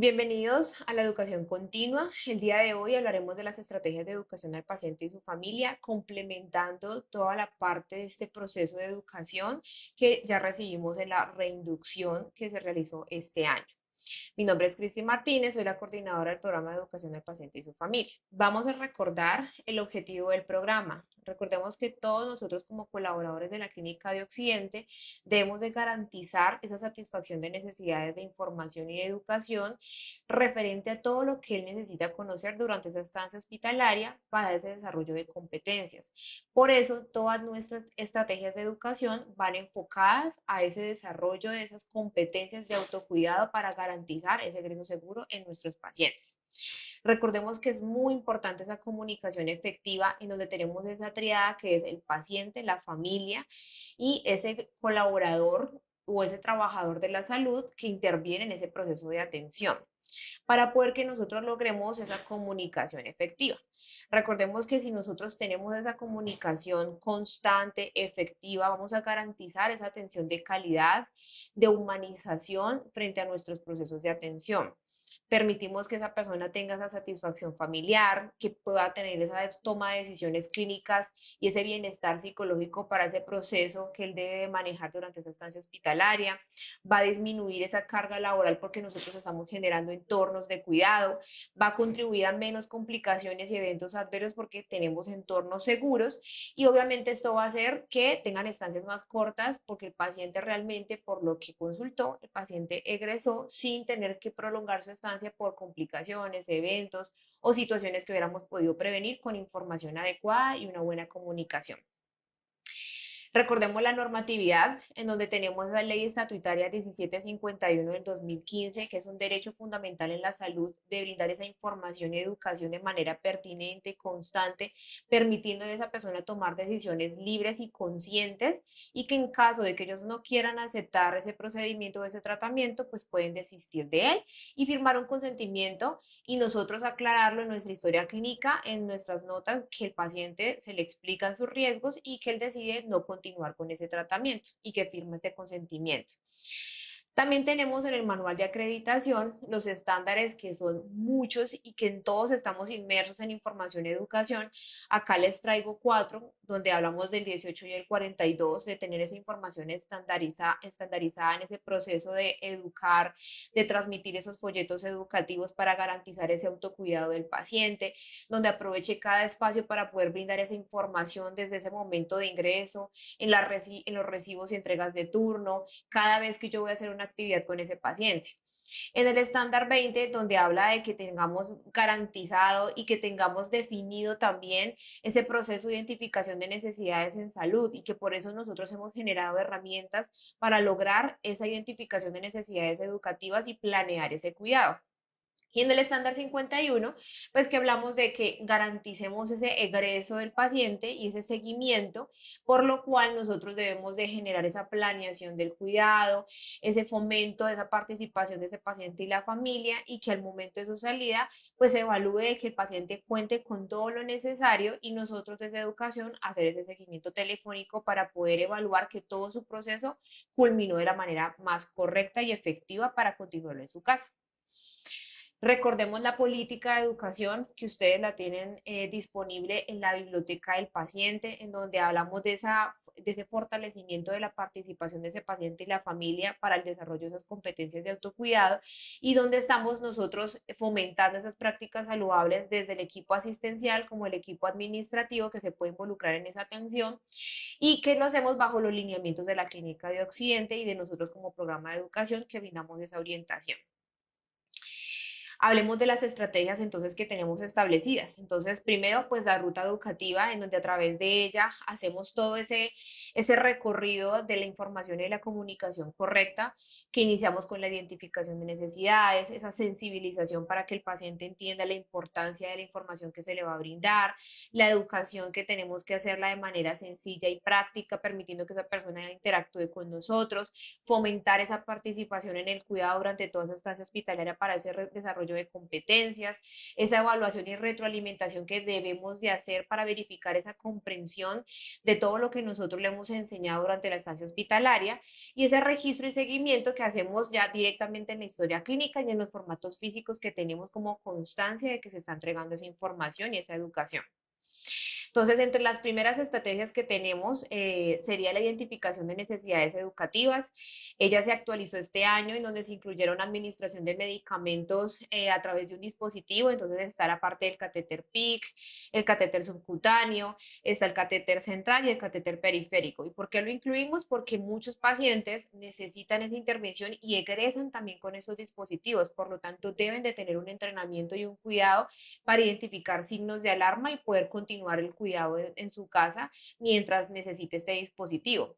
Bienvenidos a la educación continua. El día de hoy hablaremos de las estrategias de educación al paciente y su familia, complementando toda la parte de este proceso de educación que ya recibimos en la reinducción que se realizó este año. Mi nombre es Cristi Martínez, soy la coordinadora del programa de educación al paciente y su familia. Vamos a recordar el objetivo del programa. Recordemos que todos nosotros como colaboradores de la Clínica de Occidente debemos de garantizar esa satisfacción de necesidades de información y de educación referente a todo lo que él necesita conocer durante esa estancia hospitalaria para ese desarrollo de competencias. Por eso, todas nuestras estrategias de educación van enfocadas a ese desarrollo de esas competencias de autocuidado para garantizar ese egreso seguro en nuestros pacientes. Recordemos que es muy importante esa comunicación efectiva en donde tenemos esa triada que es el paciente, la familia y ese colaborador o ese trabajador de la salud que interviene en ese proceso de atención para poder que nosotros logremos esa comunicación efectiva. Recordemos que si nosotros tenemos esa comunicación constante, efectiva, vamos a garantizar esa atención de calidad, de humanización frente a nuestros procesos de atención. Permitimos que esa persona tenga esa satisfacción familiar, que pueda tener esa toma de decisiones clínicas y ese bienestar psicológico para ese proceso que él debe manejar durante esa estancia hospitalaria. Va a disminuir esa carga laboral porque nosotros estamos generando entornos de cuidado, va a contribuir a menos complicaciones y eventos adversos porque tenemos entornos seguros y obviamente esto va a hacer que tengan estancias más cortas porque el paciente realmente, por lo que consultó, el paciente egresó sin tener que prolongar su estancia por complicaciones, eventos o situaciones que hubiéramos podido prevenir con información adecuada y una buena comunicación. Recordemos la normatividad en donde tenemos la ley estatutaria 1751 del 2015, que es un derecho fundamental en la salud de brindar esa información y educación de manera pertinente, constante, permitiendo a esa persona tomar decisiones libres y conscientes y que en caso de que ellos no quieran aceptar ese procedimiento o ese tratamiento, pues pueden desistir de él y firmar un consentimiento y nosotros aclararlo en nuestra historia clínica, en nuestras notas, que el paciente se le explican sus riesgos y que él decide no continuar con ese tratamiento y que firma este consentimiento. También tenemos en el manual de acreditación los estándares que son muchos y que en todos estamos inmersos en información y educación. Acá les traigo cuatro, donde hablamos del 18 y el 42, de tener esa información estandarizada en ese proceso de educar, de transmitir esos folletos educativos para garantizar ese autocuidado del paciente, donde aproveche cada espacio para poder brindar esa información desde ese momento de ingreso, en los recibos y entregas de turno, cada vez que yo voy a hacer una actividad con ese paciente. En el estándar 20, donde habla de que tengamos garantizado y que tengamos definido también ese proceso de identificación de necesidades en salud y que por eso nosotros hemos generado herramientas para lograr esa identificación de necesidades educativas y planear ese cuidado. Y en el estándar 51, pues que hablamos de que garanticemos ese egreso del paciente y ese seguimiento, por lo cual nosotros debemos de generar esa planeación del cuidado, ese fomento de esa participación de ese paciente y la familia y que al momento de su salida, pues se evalúe que el paciente cuente con todo lo necesario y nosotros desde educación hacer ese seguimiento telefónico para poder evaluar que todo su proceso culminó de la manera más correcta y efectiva para continuarlo en su casa. Recordemos la política de educación que ustedes la tienen disponible en la biblioteca del paciente, en donde hablamos de ese fortalecimiento de la participación de ese paciente y la familia para el desarrollo de esas competencias de autocuidado y donde estamos nosotros fomentando esas prácticas saludables desde el equipo asistencial como el equipo administrativo que se puede involucrar en esa atención y que lo hacemos bajo los lineamientos de la Clínica de Occidente y de nosotros como programa de educación que brindamos esa orientación. Hablemos de las estrategias entonces que tenemos establecidas. Entonces, primero, pues la ruta educativa, en donde a través de ella hacemos todo ese recorrido de la información y la comunicación correcta, que iniciamos con la identificación de necesidades, esa sensibilización para que el paciente entienda la importancia de la información que se le va a brindar, la educación que tenemos que hacerla de manera sencilla y práctica, permitiendo que esa persona interactúe con nosotros, fomentar esa participación en el cuidado durante toda esa estancia hospitalaria para ese desarrollo desarrollo de competencias, esa evaluación y retroalimentación que debemos de hacer para verificar esa comprensión de todo lo que nosotros le hemos enseñado durante la estancia hospitalaria y ese registro y seguimiento que hacemos ya directamente en la historia clínica y en los formatos físicos que tenemos como constancia de que se está entregando esa información y esa educación. Entonces, entre las primeras estrategias que tenemos sería la identificación de necesidades educativas. Ella se actualizó este año en donde se incluyeron administración de medicamentos a través de un dispositivo. Entonces está la parte del catéter PIC, el catéter subcutáneo, está el catéter central y el catéter periférico. ¿Y por qué lo incluimos? Porque muchos pacientes necesitan esa intervención y egresan también con esos dispositivos. Por lo tanto, deben de tener un entrenamiento y un cuidado para identificar signos de alarma y poder continuar el cuidado en su casa mientras necesite este dispositivo.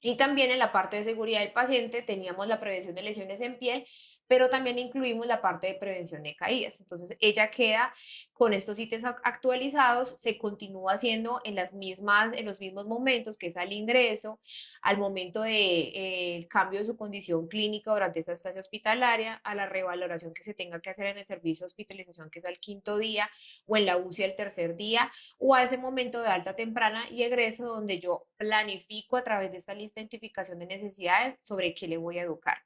Y también en la parte de seguridad del paciente teníamos la prevención de lesiones en piel, pero también incluimos la parte de prevención de caídas. Entonces, ella queda con estos ítems actualizados, se continúa haciendo en los mismos momentos, que es al ingreso, al momento de cambio de su condición clínica durante esta estancia hospitalaria, a la revaloración que se tenga que hacer en el servicio de hospitalización, que es al quinto día, o en la UCI el tercer día, o a ese momento de alta temprana y egreso donde yo planifico a través de esta lista de identificación de necesidades sobre qué le voy a educar.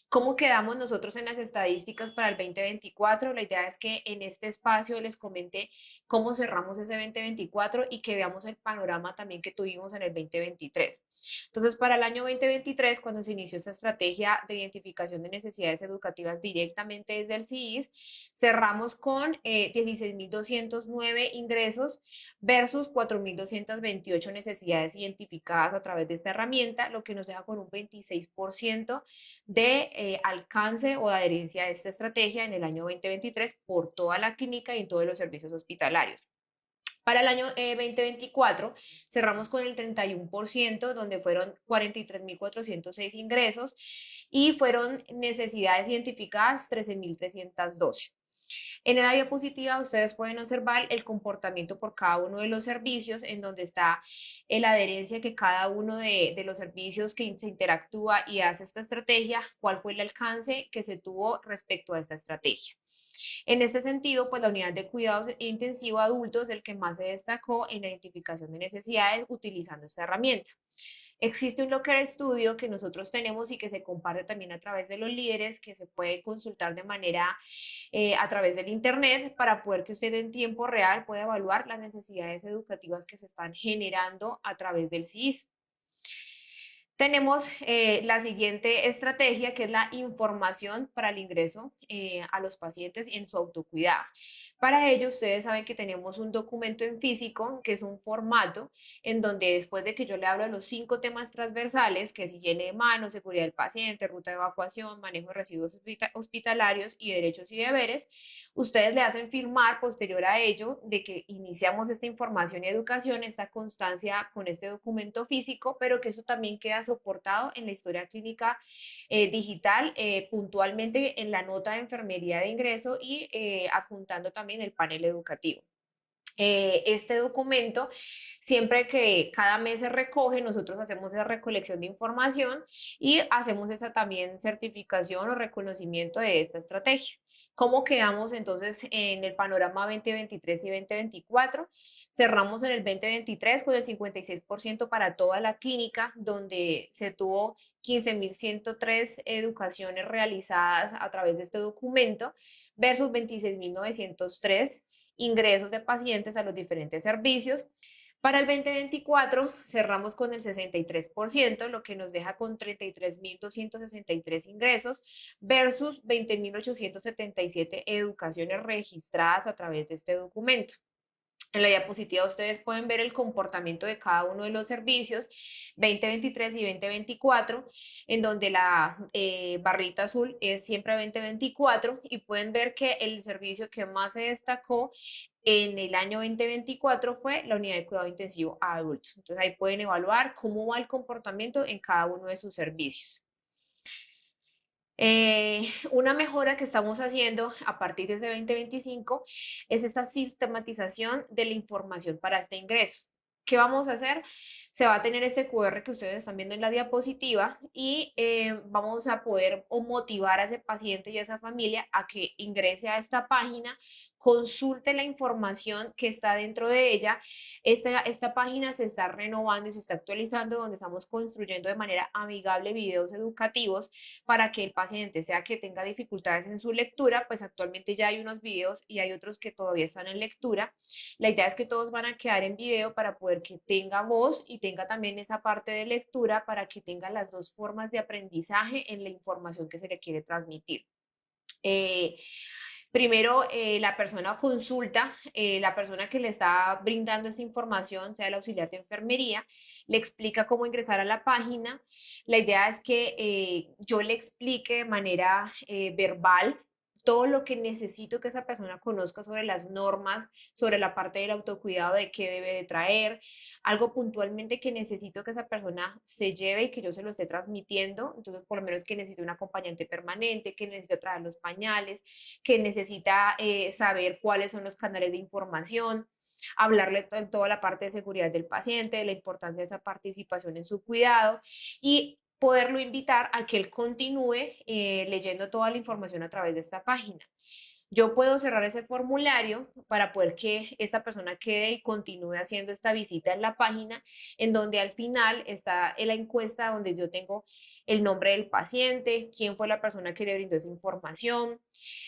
¿Cómo quedamos nosotros en las estadísticas para el 2024? La idea es que en este espacio les comente cómo cerramos ese 2024 y que veamos el panorama también que tuvimos en el 2023. Entonces, para el año 2023, cuando se inició esta estrategia de identificación de necesidades educativas directamente desde el CIIS, cerramos con 16.209 ingresos versus 4.228 necesidades identificadas a través de esta herramienta, lo que nos deja con un 26% de alcance o de adherencia a esta estrategia en el año 2023 por toda la clínica y en todos los servicios hospitalarios. Para el año 2024 cerramos con el 31%, donde fueron 43.406 ingresos y fueron necesidades identificadas 13.312. En la diapositiva ustedes pueden observar el comportamiento por cada uno de los servicios, en donde está la adherencia que cada uno de los servicios que se interactúa y hace esta estrategia, cuál fue el alcance que se tuvo respecto a esta estrategia. En este sentido, pues la unidad de cuidados intensivo adultos es el que más se destacó en la identificación de necesidades utilizando esta herramienta. Existe un Locker Studio que nosotros tenemos y que se comparte también a través de los líderes, que se puede consultar de manera a través del Internet para poder que usted en tiempo real pueda evaluar las necesidades educativas que se están generando a través del CIS. Tenemos la siguiente estrategia, que es la información para el ingreso a los pacientes en su autocuidado. Para ello, ustedes saben que tenemos un documento en físico, que es un formato en donde después de que yo le hablo de los 5 temas transversales, que es higiene de manos, seguridad del paciente, ruta de evacuación, manejo de residuos hospitalarios y derechos y deberes, ustedes le hacen firmar posterior a ello de que iniciamos esta información y educación, esta constancia con este documento físico, pero que eso también queda soportado en la historia clínica digital, puntualmente en la nota de enfermería de ingreso y adjuntando también el panel educativo. Este documento, siempre que cada mes se recoge, nosotros hacemos esa recolección de información y hacemos esa también certificación o reconocimiento de esta estrategia. ¿Cómo quedamos entonces en el panorama 2023 y 2024? Cerramos en el 2023 con el 56% para toda la clínica, donde se tuvo 15.103 educaciones realizadas a través de este documento versus 26.903 ingresos de pacientes a los diferentes servicios. Para el 2024 cerramos con el 63%, lo que nos deja con 33.263 ingresos versus 20.877 educaciones registradas a través de este documento. En la diapositiva ustedes pueden ver el comportamiento de cada uno de los servicios 2023 y 2024, en donde la barrita azul es siempre 2024 y pueden ver que el servicio que más se destacó en el año 2024 fue la unidad de cuidado intensivo a adultos. Entonces ahí pueden evaluar cómo va el comportamiento en cada uno de sus servicios. Una mejora que estamos haciendo a partir de 2025 es esta sistematización de la información para este ingreso. ¿Qué vamos a hacer? Se va a tener este QR que ustedes están viendo en la diapositiva y vamos a poder o motivar a ese paciente y a esa familia a que ingrese a esta página, consulte la información que está dentro de ella. Esta página se está renovando y se está actualizando, donde estamos construyendo de manera amigable videos educativos para que el paciente, sea que tenga dificultades en su lectura, pues actualmente ya hay unos videos y hay otros que todavía están en lectura. La idea es que todos van a quedar en video para poder que tenga voz y tenga también esa parte de lectura para que tenga las dos formas de aprendizaje en la información que se le quiere transmitir. Eh, Primero, la persona consulta, la persona que le está brindando esta información, sea el auxiliar de enfermería, le explica cómo ingresar a la página. La idea es que yo le explique de manera verbal todo lo que necesito que esa persona conozca sobre las normas, sobre la parte del autocuidado, de qué debe de traer, algo puntualmente que necesito que esa persona se lleve y que yo se lo esté transmitiendo. Entonces, por lo menos que necesite un acompañante permanente, que necesite traer los pañales, que necesita saber cuáles son los canales de información, hablarle de toda la parte de seguridad del paciente, de la importancia de esa participación en su cuidado y poderlo invitar a que él continúe leyendo toda la información a través de esta página. Yo puedo cerrar ese formulario para poder que esta persona quede y continúe haciendo esta visita en la página, en donde al final está en la encuesta donde yo tengo el nombre del paciente, quién fue la persona que le brindó esa información,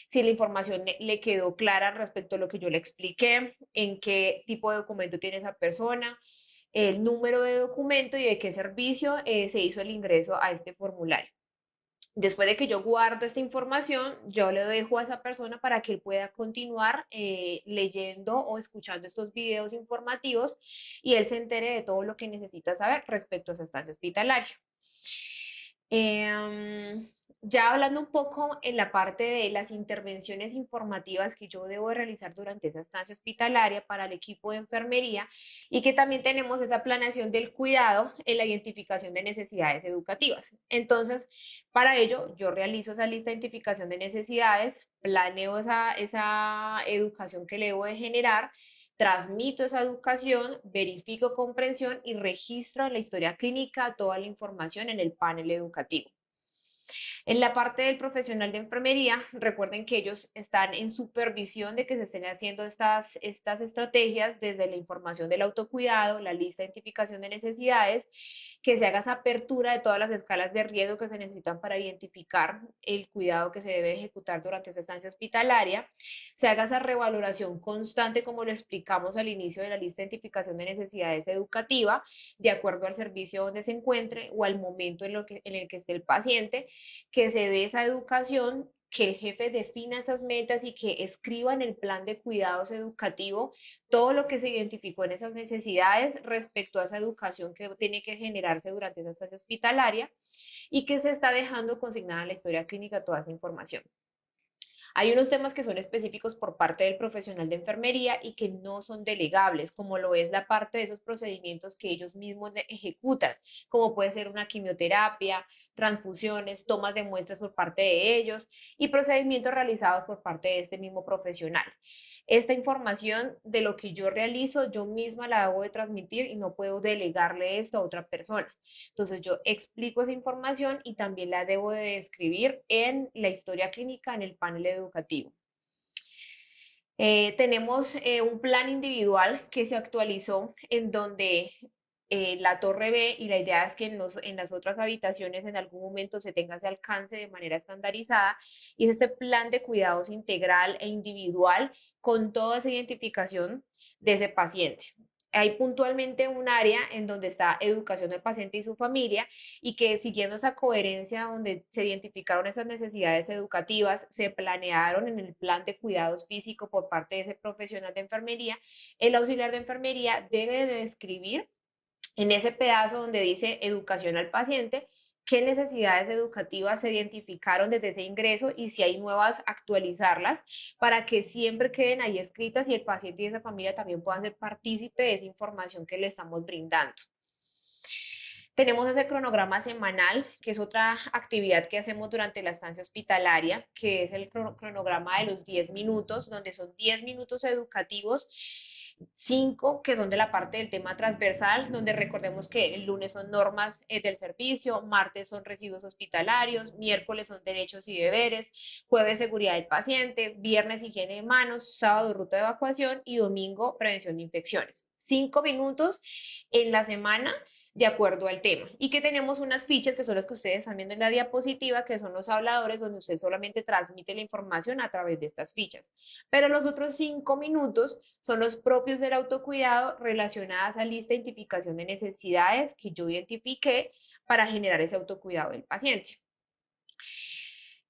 si la información le quedó clara respecto a lo que yo le expliqué, en qué tipo de documento tiene esa persona, el número de documento y de qué servicio se hizo el ingreso a este formulario. Después de que yo guardo esta información, yo le dejo a esa persona para que él pueda continuar leyendo o escuchando estos videos informativos y él se entere de todo lo que necesita saber respecto a esa estancia hospitalaria. Em, ya hablando un poco en la parte de las intervenciones informativas que yo debo realizar durante esa estancia hospitalaria para el equipo de enfermería y que también tenemos esa planeación del cuidado en la identificación de necesidades educativas. Entonces, para ello, yo realizo esa lista de identificación de necesidades, planeo esa educación que le debo de generar, transmito esa educación, verifico comprensión y registro en la historia clínica toda la información en el panel educativo. En la parte del profesional de enfermería, recuerden que ellos están en supervisión de que se estén haciendo estas estrategias desde la información del autocuidado, la lista de identificación de necesidades, que se haga esa apertura de todas las escalas de riesgo que se necesitan para identificar el cuidado que se debe ejecutar durante esa estancia hospitalaria, se haga esa revaloración constante, como lo explicamos al inicio de la lista de identificación de necesidades educativa, de acuerdo al servicio donde se encuentre o al momento en el que esté el paciente, que se dé esa educación, que el jefe defina esas metas y que escriba en el plan de cuidados educativo todo lo que se identificó en esas necesidades respecto a esa educación que tiene que generarse durante esa estancia hospitalaria y que se está dejando consignada en la historia clínica toda esa información. Hay unos temas que son específicos por parte del profesional de enfermería y que no son delegables, como lo es la parte de esos procedimientos que ellos mismos ejecutan, como puede ser una quimioterapia, transfusiones, tomas de muestras por parte de ellos y procedimientos realizados por parte de este mismo profesional. Esta información de lo que yo realizo, yo misma la debo de transmitir y no puedo delegarle esto a otra persona. Entonces yo explico esa información y también la debo de describir en la historia clínica en el panel educativo. Tenemos un plan individual que se actualizó en donde la torre B y la idea es que en las otras habitaciones en algún momento se tenga ese alcance de manera estandarizada y es ese plan de cuidados integral e individual con toda esa identificación de ese paciente. Hay puntualmente un área en donde está educación del paciente y su familia y que siguiendo esa coherencia donde se identificaron esas necesidades educativas, se planearon en el plan de cuidados físico por parte de ese profesional de enfermería, el auxiliar de enfermería debe de describir en ese pedazo donde dice educación al paciente, qué necesidades educativas se identificaron desde ese ingreso y si hay nuevas, actualizarlas para que siempre queden ahí escritas y el paciente y esa familia también puedan ser partícipe de esa información que le estamos brindando. Tenemos ese cronograma semanal, que es otra actividad que hacemos durante la estancia hospitalaria, que es el cronograma de los 10 minutos, donde son 10 minutos educativos 5 que son de la parte del tema transversal, donde recordemos que el lunes son normas del servicio, martes son residuos hospitalarios, miércoles son derechos y deberes, jueves seguridad del paciente, viernes higiene de manos, sábado ruta de evacuación y domingo prevención de infecciones. 5 minutos en la semana de acuerdo al tema. Y que tenemos unas fichas que son las que ustedes están viendo en la diapositiva, que son los habladores, donde usted solamente transmite la información a través de estas fichas. Pero los otros 5 minutos son los propios del autocuidado relacionadas a lista de identificación de necesidades que yo identifiqué para generar ese autocuidado del paciente.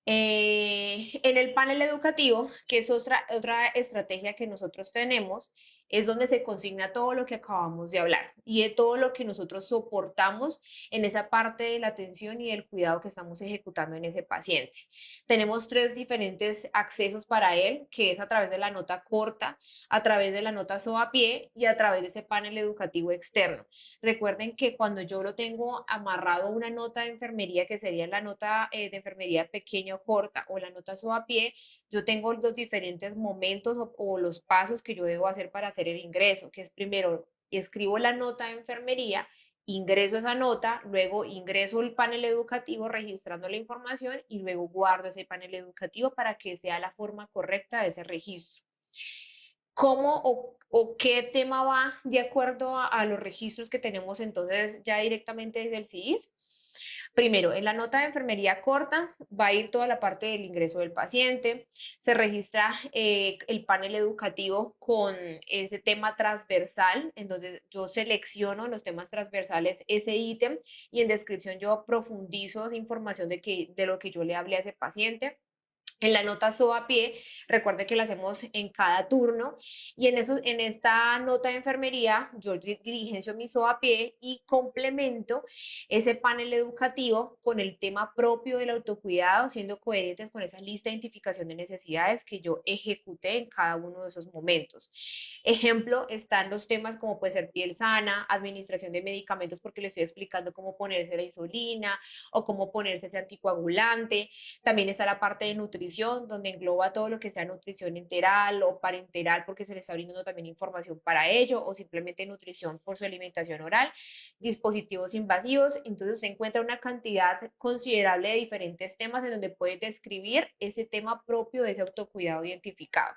En el panel educativo, que es otra estrategia que nosotros tenemos, es donde se consigna todo lo que acabamos de hablar y de todo lo que nosotros soportamos en esa parte de la atención y del cuidado que estamos ejecutando en ese paciente. Tenemos 3 diferentes accesos para él, que es a través de la nota corta, a través de la nota pie y a través de ese panel educativo externo. Recuerden que cuando yo lo tengo amarrado a una nota de enfermería, que sería la nota de enfermería pequeña o corta o la nota pie, yo tengo los diferentes momentos o los pasos que yo debo hacer para hacer el ingreso, que es primero escribo la nota de enfermería, ingreso esa nota, luego ingreso el panel educativo registrando la información y luego guardo ese panel educativo para que sea la forma correcta de ese registro. ¿Cómo o qué tema va de acuerdo a los registros que tenemos entonces ya directamente desde el CIIS? Primero, en la nota de enfermería corta va a ir toda la parte del ingreso del paciente, se registra el panel educativo con ese tema transversal, en donde yo selecciono los temas transversales ese ítem y en descripción yo profundizo información de lo que yo le hablé a ese paciente. En la nota pie, recuerde que la hacemos en cada turno y en esta nota de enfermería yo diligencio mi pie y complemento ese panel educativo con el tema propio del autocuidado, siendo coherentes con esa lista de identificación de necesidades que yo ejecuté en cada uno de esos momentos. Ejemplo, están los temas como puede ser piel sana, administración de medicamentos porque le estoy explicando cómo ponerse la insulina o cómo ponerse ese anticoagulante. También está la parte de nutrición, donde engloba todo lo que sea nutrición enteral o parenteral, porque se le está brindando también información para ello, o simplemente nutrición por su alimentación oral, dispositivos invasivos. Entonces, se encuentra una cantidad considerable de diferentes temas en donde puede describir ese tema propio de ese autocuidado identificado.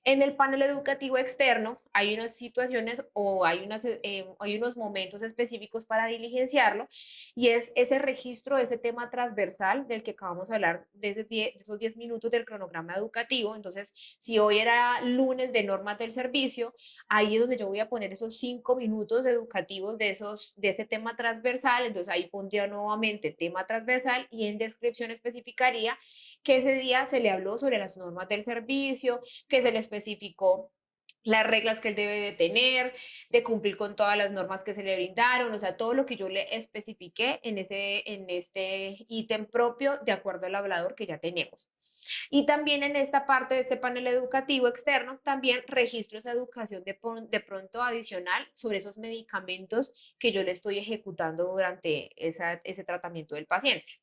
En el panel educativo externo hay unas situaciones o hay unos momentos específicos para diligenciarlo y es ese registro de ese tema transversal del que acabamos de hablar de esos 10 minutos del cronograma educativo. Entonces, si hoy era lunes de normas del servicio, ahí es donde yo voy a poner esos 5 minutos educativos de ese tema transversal. Entonces, ahí pondría nuevamente tema transversal y en descripción especificaría que ese día se le habló sobre las normas del servicio, que se le especificó las reglas que él debe de tener, de cumplir con todas las normas que se le brindaron, o sea, todo lo que yo le especifiqué en este ítem propio de acuerdo al hablador que ya tenemos. Y también en esta parte de este panel educativo externo, también registro esa educación de pronto adicional sobre esos medicamentos que yo le estoy ejecutando durante ese tratamiento del paciente.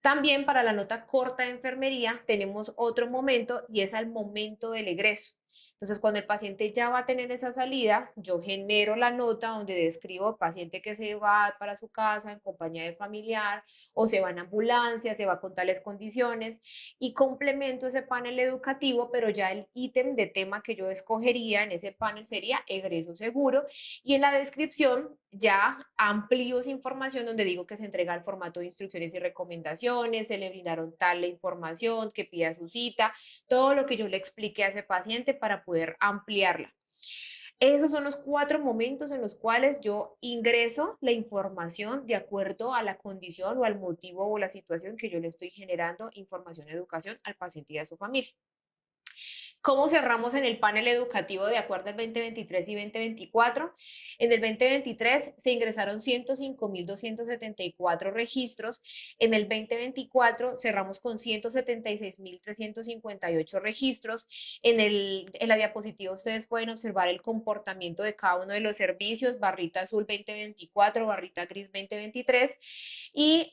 También para la nota corta de enfermería tenemos otro momento y es al momento del egreso. Entonces, cuando el paciente ya va a tener esa salida, yo genero la nota donde describo paciente que se va para su casa en compañía de familiar o se va en ambulancia, se va con tales condiciones y complemento ese panel educativo, pero ya el ítem de tema que yo escogería en ese panel sería egreso seguro y en la descripción ya amplío esa información donde digo que se entrega el formato de instrucciones y recomendaciones, se le brindaron tal la información, que pida su cita, todo lo que yo le expliqué a ese paciente para poder ampliarla. Esos son los 4 momentos en los cuales yo ingreso la información de acuerdo a la condición o al motivo o la situación que yo le estoy generando información, educación al paciente y a su familia. ¿Cómo cerramos en el panel educativo de acuerdo al 2023 y 2024? En el 2023 se ingresaron 105.274 registros. En el 2024 cerramos con 176.358 registros. En la diapositiva ustedes pueden observar el comportamiento de cada uno de los servicios, barrita azul 2024, barrita gris 2023. Y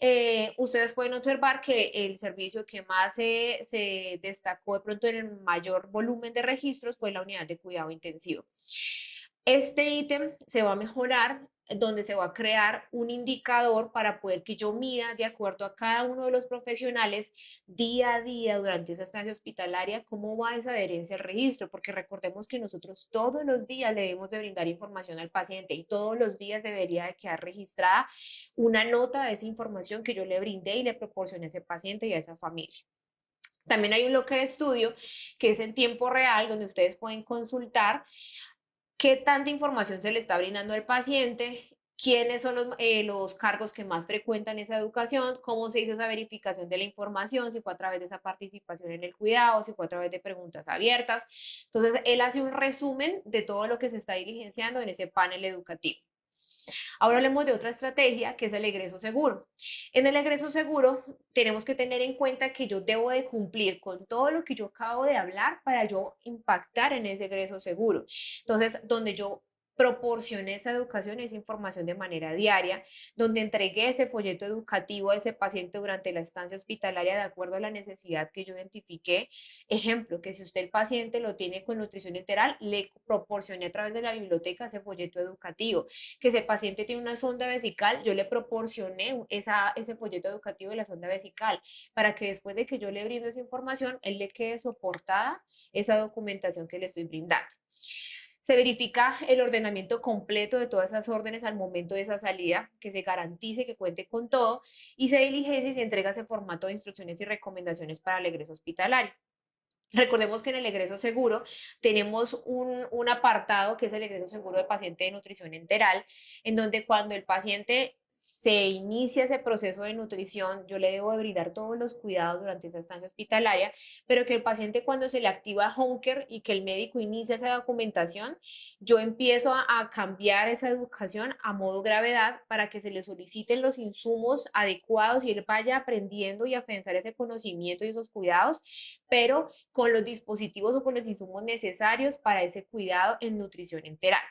ustedes pueden observar que el servicio que más se destacó de pronto en el mayor volumen de registros fue la unidad de cuidado intensivo. Este ítem se va a mejorar donde se va a crear un indicador para poder que yo mida de acuerdo a cada uno de los profesionales día a día durante esa estancia hospitalaria cómo va esa adherencia al registro, porque recordemos que nosotros todos los días le debemos de brindar información al paciente y todos los días debería de quedar registrada una nota de esa información que yo le brindé y le proporcioné a ese paciente y a esa familia. También hay un locker estudio que es en tiempo real donde ustedes pueden consultar qué tanta información se le está brindando al paciente, quiénes son los cargos que más frecuentan esa educación, cómo se hizo esa verificación de la información, si fue a través de esa participación en el cuidado, si fue a través de preguntas abiertas. Entonces, él hace un resumen de todo lo que se está diligenciando en ese panel educativo. Ahora hablemos de otra estrategia que es el egreso seguro. En el egreso seguro tenemos que tener en cuenta que yo debo de cumplir con todo lo que yo acabo de hablar para yo impactar en ese egreso seguro. Entonces, donde yo proporcioné esa educación, esa información de manera diaria, donde entregué ese folleto educativo a ese paciente durante la estancia hospitalaria de acuerdo a la necesidad que yo identifiqué. Ejemplo, que si usted el paciente lo tiene con nutrición enteral, le proporcioné a través de la biblioteca ese folleto educativo. Que si el paciente tiene una sonda vesical, yo le proporcioné ese folleto educativo de la sonda vesical para que después de que yo le brindo esa información, él le quede soportada esa documentación que le estoy brindando. Se verifica el ordenamiento completo de todas esas órdenes al momento de esa salida, que se garantice que cuente con todo y se diligencia y se entrega ese formato de instrucciones y recomendaciones para el egreso hospitalario. Recordemos que en el egreso seguro tenemos un apartado que es el egreso seguro de paciente de nutrición enteral, en donde cuando el paciente se inicia ese proceso de nutrición, yo le debo de brindar todos los cuidados durante esa estancia hospitalaria, pero que el paciente cuando se le activa home care y que el médico inicia esa documentación, yo empiezo a cambiar esa educación a modo gravedad para que se le soliciten los insumos adecuados y él vaya aprendiendo y afianzar ese conocimiento y esos cuidados, pero con los dispositivos o con los insumos necesarios para ese cuidado en nutrición enteral.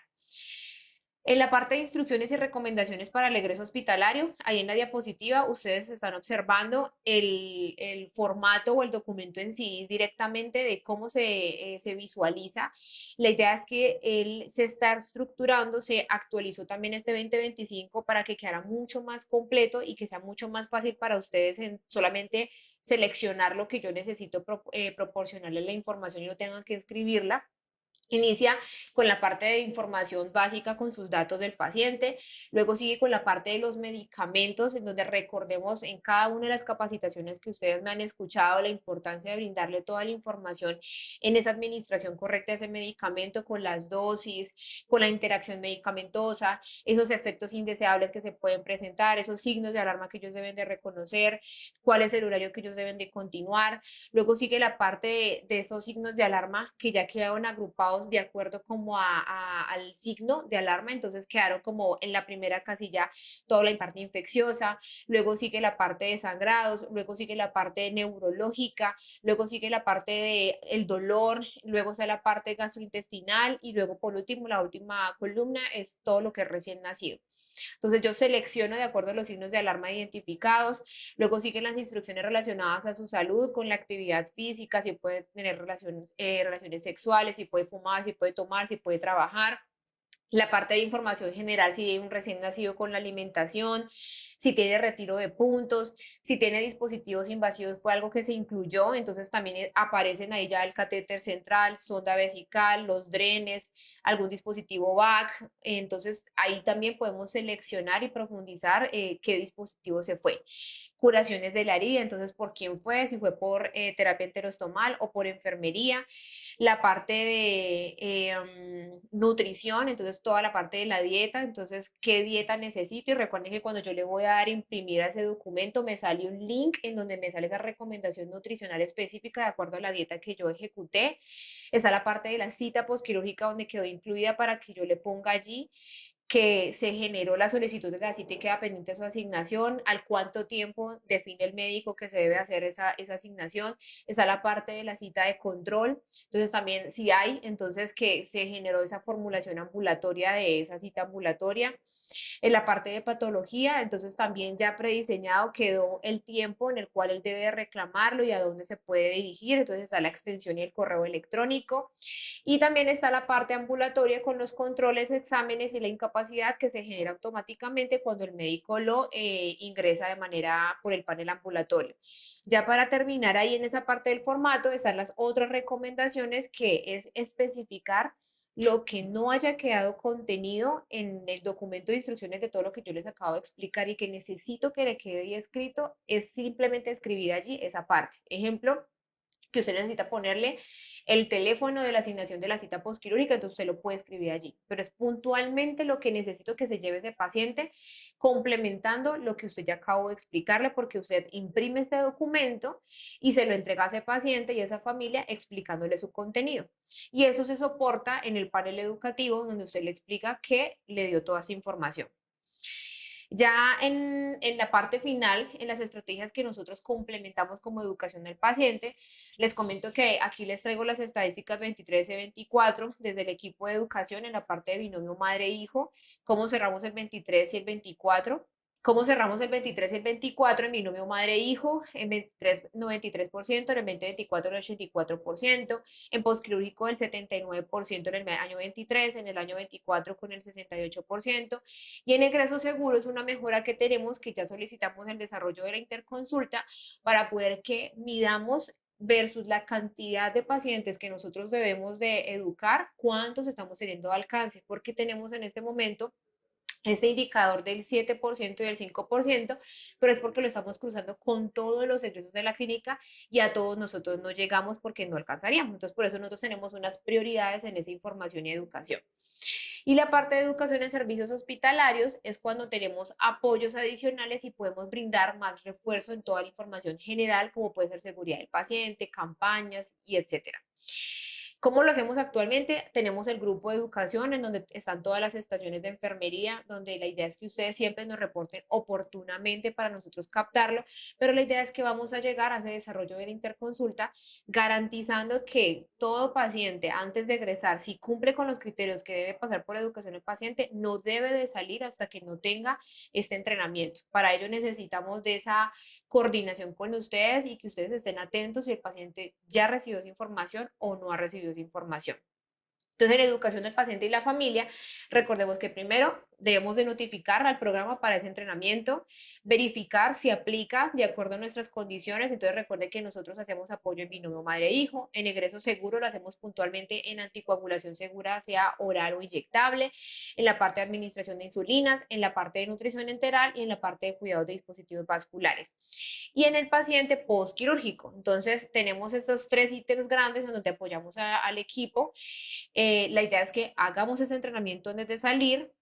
En la parte de instrucciones y recomendaciones para el egreso hospitalario, ahí en la diapositiva ustedes están observando el formato o el documento en sí directamente de cómo se visualiza. La idea es que él se está estructurando, se actualizó también este 2025 para que quedara mucho más completo y que sea mucho más fácil para ustedes en solamente seleccionar lo que yo necesito proporcionarle la información y no tengan que escribirla. Inicia con la parte de información básica con sus datos del paciente, luego sigue con la parte de los medicamentos, en donde recordemos en cada una de las capacitaciones que ustedes me han escuchado la importancia de brindarle toda la información en esa administración correcta de ese medicamento, con las dosis, con la interacción medicamentosa, esos efectos indeseables que se pueden presentar, esos signos de alarma que ellos deben de reconocer, cuál es el horario que ellos deben de continuar. Luego sigue la parte de esos signos de alarma que ya quedaron agrupados de acuerdo como al signo de alarma, entonces quedaron como en la primera casilla toda la parte infecciosa, luego sigue la parte de sangrados, luego sigue la parte neurológica, luego sigue la parte de el dolor, luego está la parte gastrointestinal y luego por último la última columna es todo lo que es recién nacido. Entonces yo selecciono de acuerdo a los signos de alarma identificados, luego siguen las instrucciones relacionadas a su salud, con la actividad física, si puede tener relaciones sexuales, si puede fumar, si puede tomar, si puede trabajar. La parte de información general, si hay un recién nacido con la alimentación, si tiene retiro de puntos, si tiene dispositivos invasivos, fue algo que se incluyó, entonces también aparecen ahí ya el catéter central, sonda vesical, los drenes, algún dispositivo VAC, entonces ahí también podemos seleccionar y profundizar qué dispositivo se fue. Curaciones de la herida, entonces por quién fue, si fue por terapia enterostomal o por enfermería, la parte de nutrición, entonces toda la parte de la dieta, entonces qué dieta necesito y recuerden que cuando yo le voy a dar a imprimir a ese documento me sale un link en donde me sale esa recomendación nutricional específica de acuerdo a la dieta que yo ejecuté. Está la parte de la cita postquirúrgica donde quedó incluida para que yo le ponga allí que se generó la solicitud de la cita y queda pendiente su asignación, al cuánto tiempo define el médico que se debe hacer esa asignación, está la parte de la cita de control, entonces también si hay, entonces que se generó esa formulación ambulatoria de esa cita ambulatoria, En la parte de patología, entonces también ya prediseñado quedó el tiempo en el cual él debe reclamarlo y a dónde se puede dirigir, entonces está la extensión y el correo electrónico. Y también está la parte ambulatoria con los controles, exámenes y la incapacidad que se genera automáticamente cuando el médico lo ingresa de manera por el panel ambulatorio. Ya para terminar ahí en esa parte del formato están las otras recomendaciones, que es especificar lo que no haya quedado contenido en el documento de instrucciones de todo lo que yo les acabo de explicar y que necesito que le quede ahí escrito, es simplemente escribir allí esa parte. Ejemplo, que usted necesita ponerle el teléfono de la asignación de la cita postquirúrgica, entonces usted lo puede escribir allí, pero es puntualmente lo que necesito que se lleve ese paciente, complementando lo que usted ya acabó de explicarle, porque usted imprime este documento y se lo entrega a ese paciente y a esa familia explicándole su contenido. Y eso se soporta en el panel educativo donde usted le explica que le dio toda esa información. Ya en la parte final, en las estrategias que nosotros complementamos como educación del paciente, les comento que aquí les traigo las estadísticas 23 y 24 desde el equipo de educación en la parte de binomio madre-hijo, cómo cerramos el 23 y el 24. ¿Cómo cerramos el 23 y el 24 en binomio madre-hijo? En 23, 93%, en el 2024 el 84%, en postquirúrgico el 79% en el año 23, en el año 24 con el 68%, y en egreso seguro es una mejora que tenemos, que ya solicitamos el desarrollo de la interconsulta para poder que midamos versus la cantidad de pacientes que nosotros debemos de educar, cuántos estamos teniendo alcance, porque tenemos en este momento este indicador del 7% y del 5%, pero es porque lo estamos cruzando con todos los egresos de la clínica y a todos nosotros no llegamos porque no alcanzaríamos. Entonces, por eso nosotros tenemos unas prioridades en esa información y educación. Y la parte de educación en servicios hospitalarios es cuando tenemos apoyos adicionales y podemos brindar más refuerzo en toda la información general, como puede ser seguridad del paciente, campañas y etcétera. ¿Cómo lo hacemos actualmente? Tenemos el grupo de educación en donde están todas las estaciones de enfermería, donde la idea es que ustedes siempre nos reporten oportunamente para nosotros captarlo, pero la idea es que vamos a llegar a ese desarrollo de la interconsulta garantizando que todo paciente antes de egresar, si cumple con los criterios que debe pasar por educación el paciente, no debe de salir hasta que no tenga este entrenamiento. Para ello necesitamos de esa coordinación con ustedes y que ustedes estén atentos si el paciente ya recibió esa información o no ha recibido esa información. Entonces, en educación del paciente y la familia, recordemos que primero debemos de notificar al programa para ese entrenamiento, verificar si aplica de acuerdo a nuestras condiciones. Entonces, recuerde que nosotros hacemos apoyo en binomio madre-hijo, en egreso seguro lo hacemos puntualmente en anticoagulación segura, sea oral o inyectable, en la parte de administración de insulinas, en la parte de nutrición enteral y en la parte de cuidados de dispositivos vasculares. Y en el paciente postquirúrgico. Entonces, tenemos estos tres ítems grandes en donde apoyamos al equipo. La idea es que hagamos este entrenamiento antes de salir,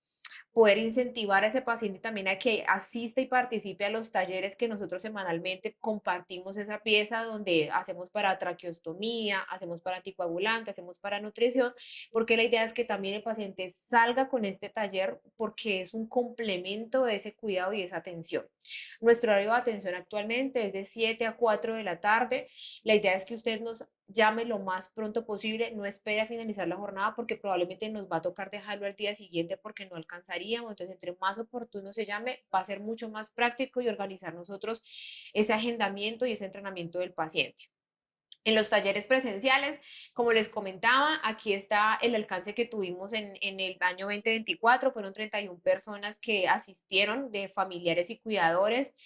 poder incentivar a ese paciente también a que asista y participe a los talleres que nosotros semanalmente compartimos esa pieza donde hacemos para traqueostomía, hacemos para anticoagulante, hacemos para nutrición, porque la idea es que también el paciente salga con este taller porque es un complemento de ese cuidado y esa atención. Nuestro horario de atención actualmente es de 7 a 4 de la tarde. La idea es que usted nos llame lo más pronto posible, no espere a finalizar la jornada porque probablemente nos va a tocar dejarlo al día siguiente porque no alcanzaríamos. Entonces, entre más oportuno se llame, va a ser mucho más práctico y organizar nosotros ese agendamiento y ese entrenamiento del paciente. En los talleres presenciales, como les comentaba, aquí está el alcance que tuvimos en el año 2024. Fueron 31 personas que asistieron de familiares y cuidadores.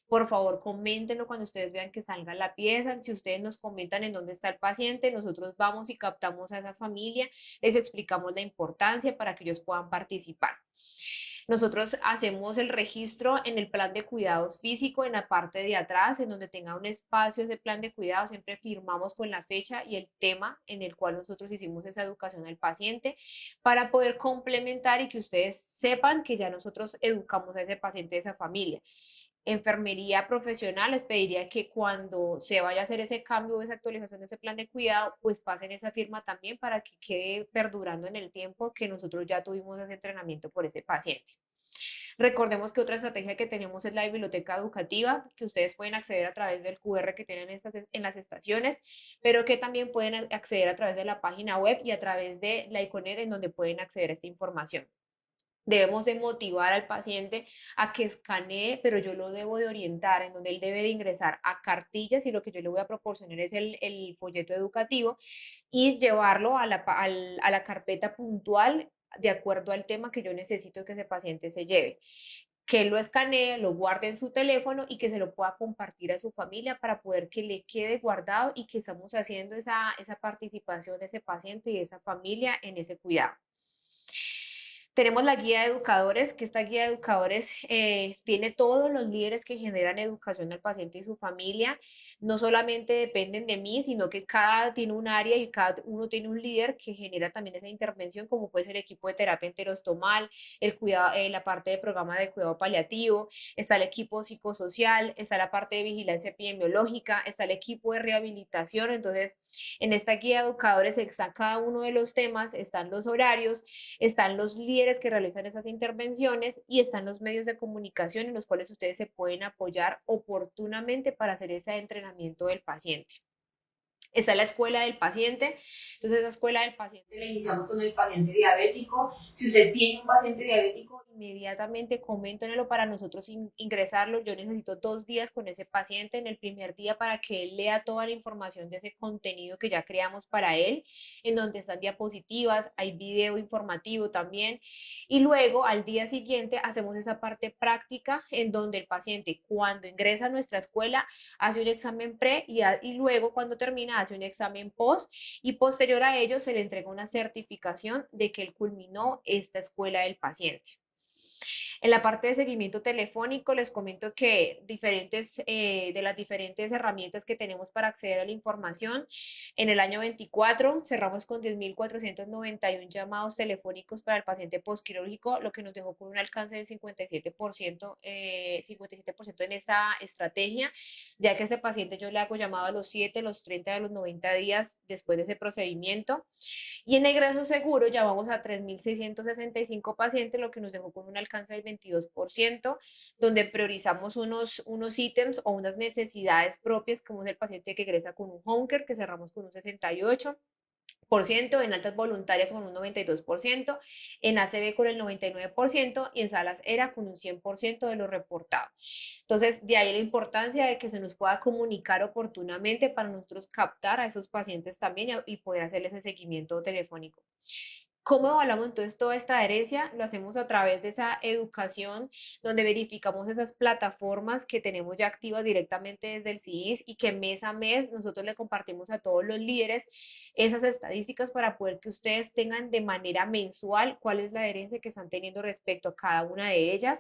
Por favor, coméntenlo cuando ustedes vean que salga la pieza. Si ustedes nos comentan en dónde está el paciente, nosotros vamos y captamos a esa familia, les explicamos la importancia para que ellos puedan participar. Nosotros hacemos el registro en el plan de cuidados físico, en la parte de atrás, en donde tenga un espacio ese plan de cuidados, siempre firmamos con la fecha y el tema en el cual nosotros hicimos esa educación al paciente para poder complementar y que ustedes sepan que ya nosotros educamos a ese paciente de esa familia. Enfermería profesional, les pediría que cuando se vaya a hacer ese cambio o esa actualización de ese plan de cuidado, pues pasen esa firma también para que quede perdurando en el tiempo que nosotros ya tuvimos ese entrenamiento por ese paciente. Recordemos que otra estrategia que tenemos es la biblioteca educativa, que ustedes pueden acceder a través del QR que tienen en las estaciones, pero que también pueden acceder a través de la página web y a través de la Iconet en donde pueden acceder a esta información. Debemos de motivar al paciente a que escanee, pero yo lo debo de orientar en donde él debe de ingresar a cartillas y lo que yo le voy a proporcionar es el folleto educativo y llevarlo a a la carpeta puntual de acuerdo al tema que yo necesito que ese paciente se lleve. Que él lo escanee, lo guarde en su teléfono y que se lo pueda compartir a su familia para poder que le quede guardado y que estamos haciendo esa participación de ese paciente y de esa familia en ese cuidado. Tenemos la guía de educadores, que esta guía de educadores tiene todos los líderes que generan educación al paciente y su familia. No solamente dependen de mí, sino que cada tiene un área y cada uno tiene un líder que genera también esa intervención, como puede ser el equipo de terapia enterostomal, el cuidado, la parte de programa de cuidado paliativo, está el equipo psicosocial, está la parte de vigilancia epidemiológica, está el equipo de rehabilitación. Entonces, en esta guía de educadores está cada uno de los temas, están los horarios, están los líderes que realizan esas intervenciones y están los medios de comunicación en los cuales ustedes se pueden apoyar oportunamente para hacer ese entrenamiento del paciente. Está la escuela del paciente, entonces esa escuela del paciente la iniciamos con el paciente diabético. Si usted tiene un paciente diabético, inmediatamente coméntenlo para nosotros ingresarlo. Yo necesito 2 días con ese paciente en el primer día para que él lea toda la información de ese contenido que ya creamos para él, en donde están diapositivas, hay video informativo también. Y luego al día siguiente hacemos esa parte práctica en donde el paciente cuando ingresa a nuestra escuela hace un examen pre y luego cuando termina hace un examen post y posterior a ello se le entrega una certificación de que él culminó esta escuela del paciente. En la parte de seguimiento telefónico les comento que de las diferentes herramientas que tenemos para acceder a la información, en el año 24 cerramos con 10.491 llamados telefónicos para el paciente postquirúrgico, lo que nos dejó con un alcance del 57% en esta estrategia, ya que a este paciente yo le hago llamado a los 7, los 30, a los 90 días después de ese procedimiento. Y en egreso seguro ya vamos a 3.665 pacientes, lo que nos dejó con un alcance del 22%, donde priorizamos unos ítems o unas necesidades propias, como es el paciente que egresa con un home care, que cerramos con un 68%, en altas voluntarias con un 92%, en ACB con el 99% y en salas ERA con un 100% de lo reportado. Entonces, de ahí la importancia de que se nos pueda comunicar oportunamente para nosotros captar a esos pacientes también y poder hacerles el seguimiento telefónico. ¿Cómo evaluamos entonces toda esta adherencia? Lo hacemos a través de esa educación donde verificamos esas plataformas que tenemos ya activas directamente desde el CIIS y que mes a mes nosotros le compartimos a todos los líderes esas estadísticas para poder que ustedes tengan de manera mensual cuál es la adherencia que están teniendo respecto a cada una de ellas.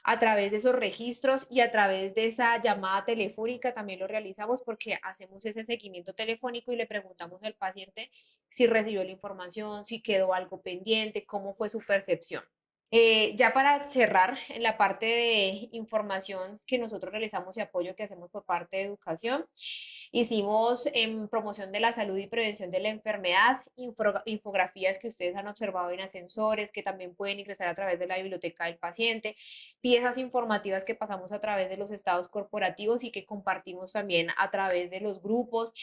A través de esos registros y a través de esa llamada telefónica también lo realizamos porque hacemos ese seguimiento telefónico y le preguntamos al paciente si recibió la información, si quedó algo pendiente, cómo fue su percepción. Ya para cerrar, en la parte de información que nosotros realizamos y apoyo que hacemos por parte de educación, hicimos en promoción de la salud y prevención de la enfermedad, infografías que ustedes han observado en ascensores, que también pueden ingresar a través de la biblioteca del paciente, piezas informativas que pasamos a través de los estados corporativos y que compartimos también a través de los grupos.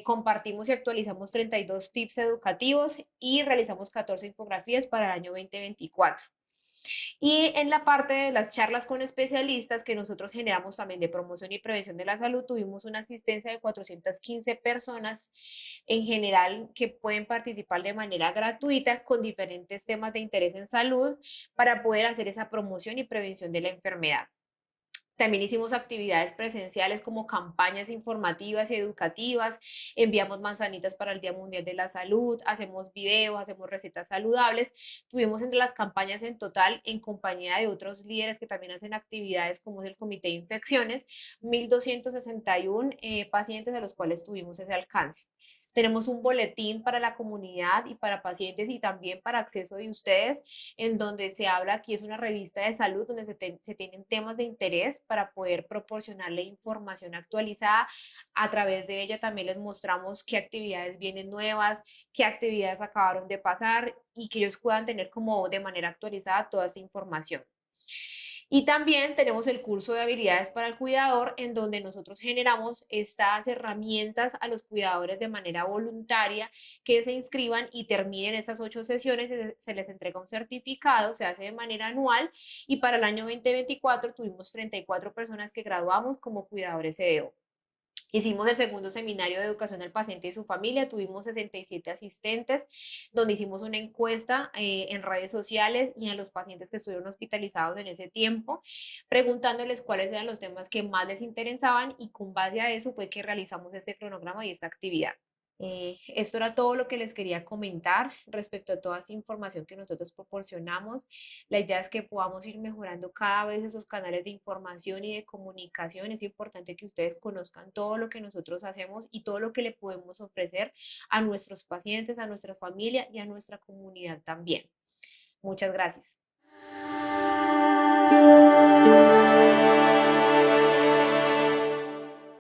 Compartimos y actualizamos 32 tips educativos y realizamos 14 infografías para el año 2024. Y en la parte de las charlas con especialistas que nosotros generamos también de promoción y prevención de la salud, tuvimos una asistencia de 415 personas en general que pueden participar de manera gratuita con diferentes temas de interés en salud para poder hacer esa promoción y prevención de la enfermedad. También hicimos actividades presenciales como campañas informativas y educativas, enviamos manzanitas para el Día Mundial de la Salud, hacemos videos, hacemos recetas saludables. Tuvimos entre las campañas en total, en compañía de otros líderes que también hacen actividades como es el Comité de Infecciones, 1.261 pacientes a los cuales tuvimos ese alcance. Tenemos un boletín para la comunidad y para pacientes y también para acceso de ustedes, en donde se habla, aquí es una revista de salud, donde se tienen temas de interés para poder proporcionarle información actualizada. A través de ella también les mostramos qué actividades vienen nuevas, qué actividades acabaron de pasar y que ellos puedan tener como de manera actualizada toda esta información. Y también tenemos el curso de habilidades para el cuidador, en donde nosotros generamos estas herramientas a los cuidadores de manera voluntaria que se inscriban y terminen estas 8 sesiones, se les entrega un certificado, se hace de manera anual y para el año 2024 tuvimos 34 personas que graduamos como cuidadores CDO. Hicimos el segundo seminario de educación al paciente y su familia, tuvimos 67 asistentes, donde hicimos una encuesta en redes sociales y a los pacientes que estuvieron hospitalizados en ese tiempo, preguntándoles cuáles eran los temas que más les interesaban y con base a eso fue que realizamos este cronograma y esta actividad. Esto era todo lo que les quería comentar respecto a toda esta información que nosotros proporcionamos. La idea es que podamos ir mejorando cada vez esos canales de información y de comunicación. Es importante que ustedes conozcan todo lo que nosotros hacemos y todo lo que le podemos ofrecer a nuestros pacientes, a nuestra familia y a nuestra comunidad también. Muchas gracias.